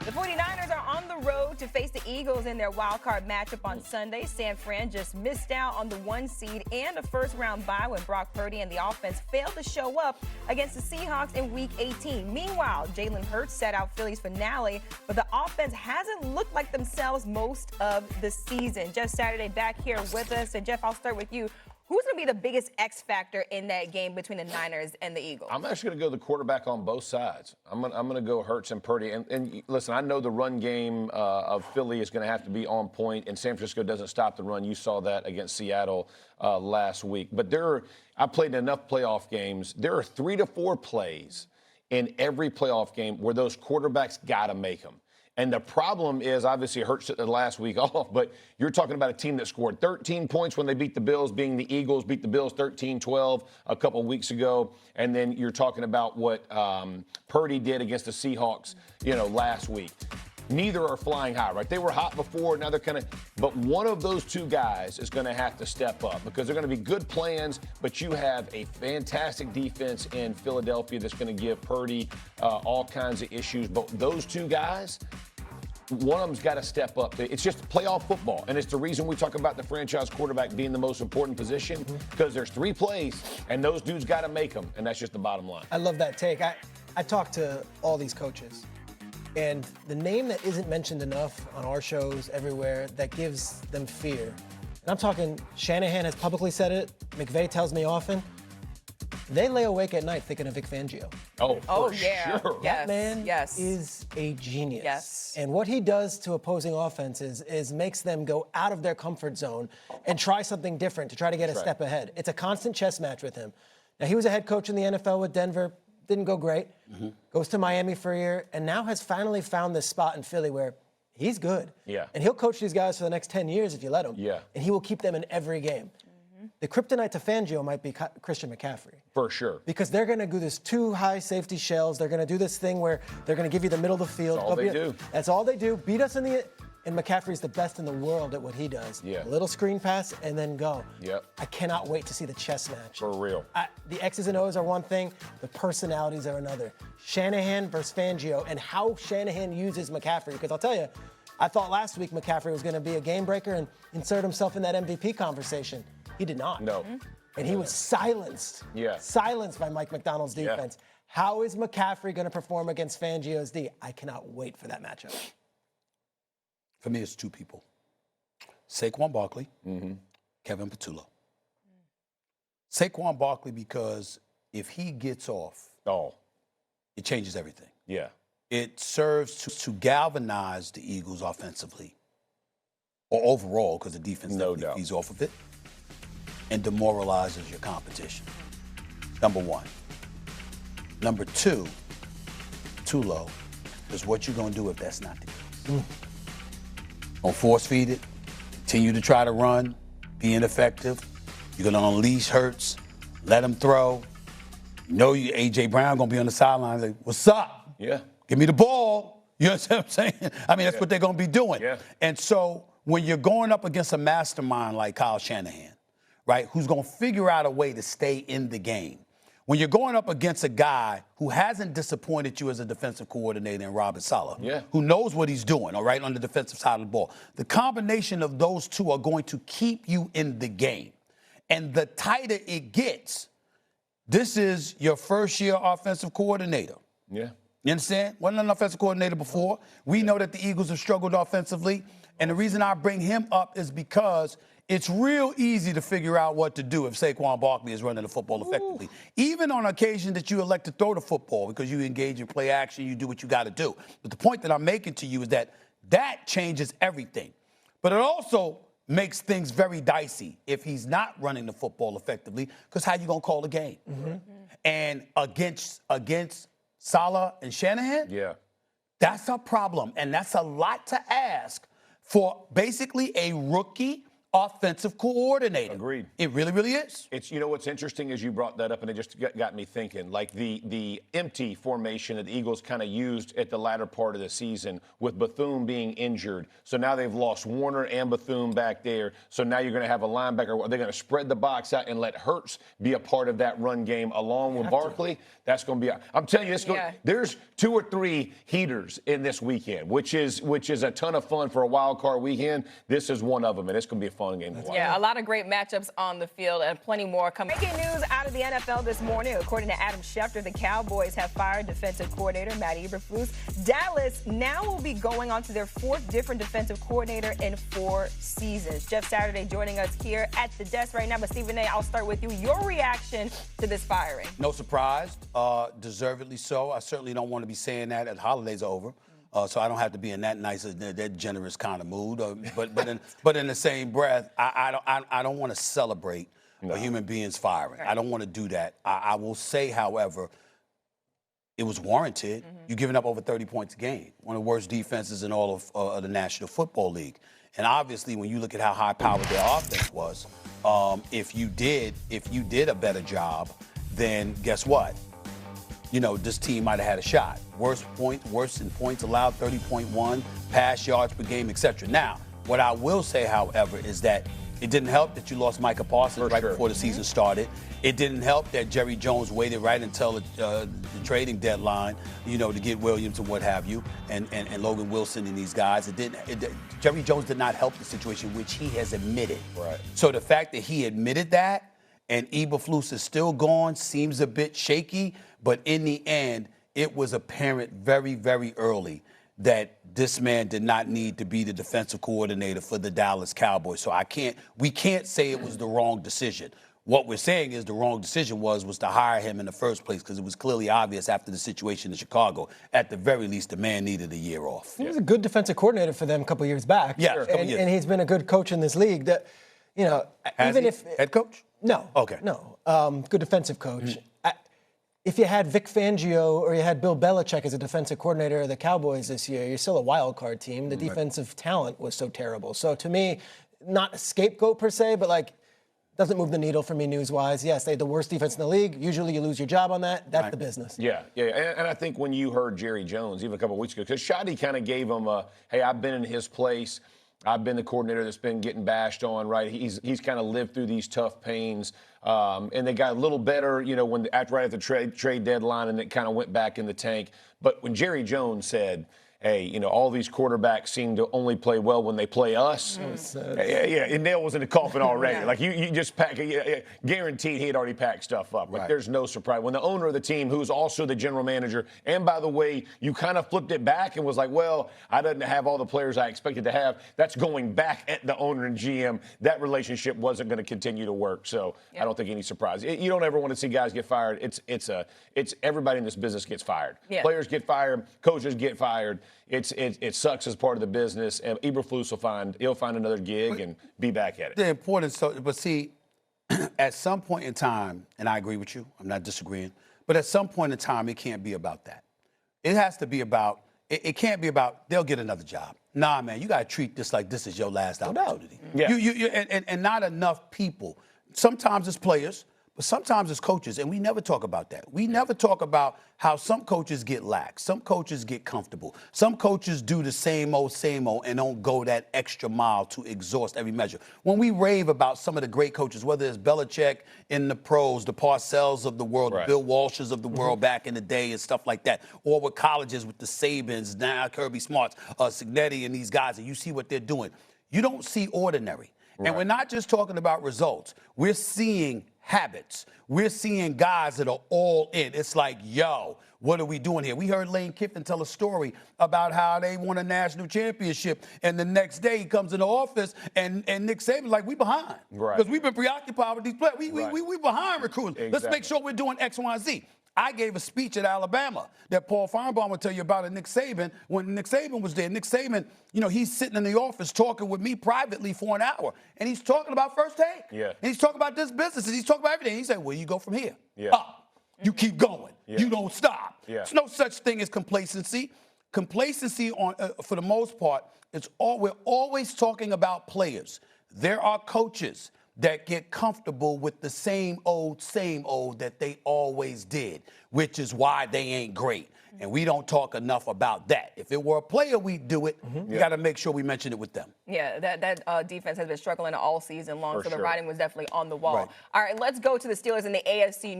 The 49ers are on the road to face the Eagles in their wild-card matchup on Sunday. San Fran just missed out on the 1 seed and a first-round bye when Brock Purdy and the offense failed to show up against the Seahawks in Week 18. Meanwhile, Jalen Hurt sat out Philly's finale, but the offense hasn't looked like themselves most of the season. Jeff Saturday back here with us. And, Jeff, I'll start with you. Who's going to be the biggest X factor in that game between the Niners and the Eagles? I'm actually going to go the quarterback on both sides. I'm going to go Hurts and Purdy. And listen, I know the run game of Philly is going to have to be on point, and San Francisco doesn't stop the run. You saw that against Seattle last week. But I played in enough playoff games. There are 3 to 4 plays in every playoff game where those quarterbacks got to make them. And the problem is, obviously, Hurts took the last week off, but you're talking about a team that scored 13 points when they beat the Bills, being the Eagles beat the Bills 13-12 a couple weeks ago. And then you're talking about what Purdy did against the Seahawks, last week. Neither are flying high, right? They were hot before, now they're but one of those two guys is going to have to step up because they're going to be good plans, but you have a fantastic defense in Philadelphia that's going to give Purdy all kinds of issues. But those two guys, one of them's got to step up. It's just playoff football, and it's the reason we talk about the franchise quarterback being the most important position because there's 3 plays, and those dudes got to make them, and that's just the bottom line. I love that take. I talk to all these coaches, and the name that isn't mentioned enough on our shows everywhere that gives them fear, and I'm talking Shanahan has publicly said it, McVay tells me often, they lay awake at night thinking of Vic Fangio. Oh, yeah. Sure. That man is a genius. Yes. And what he does to opposing offenses is makes them go out of their comfort zone and try something different to try to get a step ahead. It's a constant chess match with him. Now, he was a head coach in the NFL with Denver. Didn't go great. Goes to Miami for a year, and now has finally found this spot in Philly where he's good. Yeah. And he'll coach these guys for the next 10 years if you let him. Yeah. And he will keep them in every game. The kryptonite to Fangio might be Christian McCaffrey. For sure. Because they're going to do this 2 high safety shells. They're going to do this thing where they're going to give you the middle of the field. That's all they do. That's all they do. Beat us and McCaffrey's the best in the world at what he does. Yeah. A little screen pass and then go. Yep. I cannot wait to see the chess match. For real. The X's and O's are one thing. The personalities are another. Shanahan versus Fangio and how Shanahan uses McCaffrey. Because I'll tell you, I thought last week McCaffrey was going to be a game breaker and insert himself in that MVP conversation. He did not. No. And he was silenced. Yeah. Silenced by Mike McDonald's defense. Yeah. How is McCaffrey going to perform against Fangio's D? I cannot wait for that matchup. For me, it's 2 people. Saquon Barkley, Kevin Patullo. Saquon Barkley because if he gets off, it changes everything. Yeah. It serves to galvanize the Eagles offensively, or overall, because the defense definitely feeds off of it, and demoralizes your competition. Number 1. Number 2, Tulo, is what you're going to do if that's not the case. Don't force feed it, continue to try to run, be ineffective. You're going to unleash Hurts, let him throw. A.J. Brown going to be on the sideline like, what's up? Yeah. Give me the ball. You know what I'm saying? I mean, that's what they're going to be doing. Yeah. And so when you're going up against a mastermind like Kyle Shanahan, right, who's going to figure out a way to stay in the game, when you're going up against a guy who hasn't disappointed you as a defensive coordinator in Robert Saleh, who knows what he's doing, all right, on the defensive side of the ball, the combination of those two are going to keep you in the game. And the tighter it gets, this is your first-year offensive coordinator. Yeah. You understand? Wasn't an offensive coordinator before. We know that the Eagles have struggled offensively. And the reason I bring him up is because it's real easy to figure out what to do if Saquon Barkley is running the football effectively. Even on occasion that you elect to throw the football because you engage in play action, you do what you got to do. But the point that I'm making to you is that changes everything. But it also makes things very dicey if he's not running the football effectively, because how you going to call the game? And against Saleh and Shanahan, that's a problem. And that's a lot to ask for basically a rookie offensive coordinator. Agreed. It really, really is. It's, you know, what's interesting is you brought that up, and it just got me thinking. Like the empty formation that the Eagles kind of used at the latter part of the season with Bethune being injured. So now they've lost Warner and Bethune back there. So now you're going to have a linebacker. They're going to spread the box out and let Hurts be a part of that run game along with Barkley. That's going to be. I'm telling you, there's 2 or 3 heaters in this weekend, which is a ton of fun for a wild card weekend. This is one of them, and it's going to be a fun game to watch. Yeah, a lot of great matchups on the field and plenty more coming. Breaking news out of the NFL this morning. According to Adam Schefter, the Cowboys have fired defensive coordinator Matt Eberflus. Dallas now will be going on to their 4th different defensive coordinator in 4 seasons. Jeff Saturday joining us here at the desk right now. But Stephen A., I'll start with you. Your reaction to this firing? No surprise, deservedly so. I certainly don't want to be saying that as holidays are over. So I don't have to be in that nice, that generous kind of mood. But in the same breath, I don't want to celebrate a human being's firing. Right. I don't want to do that. I will say, however, it was warranted. You're giving up over 30 points a game, one of the worst defenses in all of the National Football League. And obviously, when you look at how high-powered their offense was, if you did a better job, then guess what? You know, this team might have had a shot. Worst in points allowed, 30.1, pass yards per game, etc. Now, what I will say, however, is that it didn't help that you lost Micah Parsons before the season started. It didn't help that Jerry Jones waited right until the trading deadline, you know, to get Williams and what have you, and Logan Wilson and these guys. Jerry Jones did not help the situation, which he has admitted. Right. So the fact that he admitted that and Eberflus is still gone seems a bit shaky. But in the end, it was apparent very, very early that this man did not need to be the defensive coordinator for the Dallas Cowboys. So we can't say it was the wrong decision. What we're saying is the wrong decision was to hire him in the first place, because it was clearly obvious after the situation in Chicago. At the very least, the man needed a year off. He was a good defensive coordinator for them a couple years back. Yeah, and he's been a good coach in this league. That, you know, Head coach? No. Okay. No. Good defensive coach. If you had Vic Fangio or you had Bill Belichick as a defensive coordinator of the Cowboys this year, you're still a wild card team. The defensive talent was so terrible. So to me, not a scapegoat per se, but like, doesn't move the needle for me news-wise. Yes, they had the worst defense in the league. Usually you lose your job on that. That's the business. Yeah. And I think when you heard Jerry Jones, even a couple of weeks ago, because Shadi kind of gave him hey, I've been in his place. I've been the coordinator that's been getting bashed on, right? He's kind of lived through these tough pains. And they got a little better, you know, right at the trade deadline, and it kind of went back in the tank. But when Jerry Jones said, hey, you know, all these quarterbacks seem to only play well when they play us. And nail was in the coffin already. Like, you just guaranteed he had already packed stuff up. Like, there's no surprise. When the owner of the team, who's also the general manager, and by the way, you kind of flipped it back and was like, well, I didn't have all the players I expected to have. That's going back at the owner and GM. That relationship wasn't going to continue to work. So I don't think any surprise. You don't ever want to see guys get fired. It's everybody in this business gets fired. Yeah. Players get fired. Coaches get fired. It sucks as part of the business, and Eberflus will find another gig and be back at it. The importance, but see, at some point in time, and I agree with you, I'm not disagreeing, but at some point in time, it can't be about that. It has to be about, it can't be about they'll get another job. Nah, man, you got to treat this like this is your last opportunity. Yeah. And not enough people. Sometimes it's players, but sometimes it's coaches, and we never talk about that. We never talk about how some coaches get lax, some coaches get comfortable, some coaches do the same old, and don't go that extra mile to exhaust every measure. When we rave about some of the great coaches, whether it's Belichick in the pros, the Parcells of the world, the Bill Walshes of the world back in the day and stuff like that, or with colleges with the Sabins, now Kirby Smarts, Signetti and these guys, and you see what they're doing. You don't see ordinary. And we're not just talking about results. We're seeing habits. We're seeing guys that are all in. It's like, yo, what are we doing here? We heard Lane Kiffin tell a story about how they won a national championship, and the next day he comes in the office, and Nick Saban's like, we behind. Because we've been preoccupied with these players. We behind recruiting. Exactly. Let's make sure we're doing X, Y, and Z. I gave a speech at Alabama that Paul Feinbaum would tell you about at Nick Saban when Nick Saban was there. Nick Saban, you know, he's sitting in the office talking with me privately for an hour, and he's talking about First Take. Yeah. And he's talking about this business, and he's talking about everything. He said, well, you go from here. Yeah. Up. You keep going. Yeah. You don't stop. Yeah. There's no such thing as complacency. Complacency, for the most part, we're always talking about players. There are coaches that get comfortable with the same old that they always did, which is why they ain't great. And we don't talk enough about that. If it were a player, we'd do it. We got to make sure we mention it with them. Yeah, that defense has been struggling all season long, so the writing was definitely on the wall. Right. All right, let's go to the Steelers in the AFC North.